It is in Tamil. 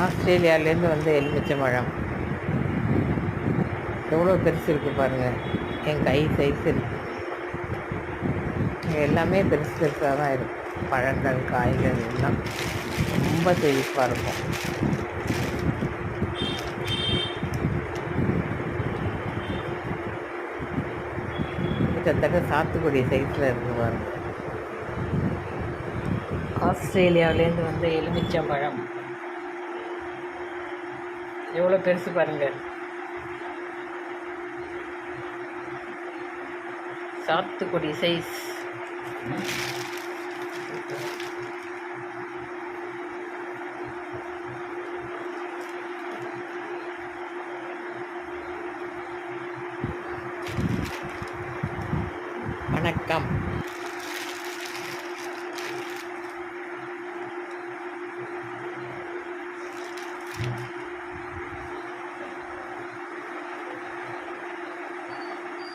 ஆஸ்திரேலியாவிலேருந்து வந்த எலுமிச்சம்பழம் எவ்வளோ பெருசு இருக்குது பாருங்கள். என் கை சைஸ் இருக்குது. எல்லாமே பெருசு பெருசாக தான் இருக்கும். பழங்கள் காய்கள் எல்லாம் ரொம்ப செழிப்பாக இருக்கும். கிட்டத்தட்ட சாத்துக்குடி சைஸில் இருக்கு பாருங்கள். ஆஸ்திரேலியாவிலேருந்து வந்த எலுமிச்சம்பழம் எவ்வளோ பெருசு பாருங்கள். சாத்துக்குடி சைஸ். வணக்கம்.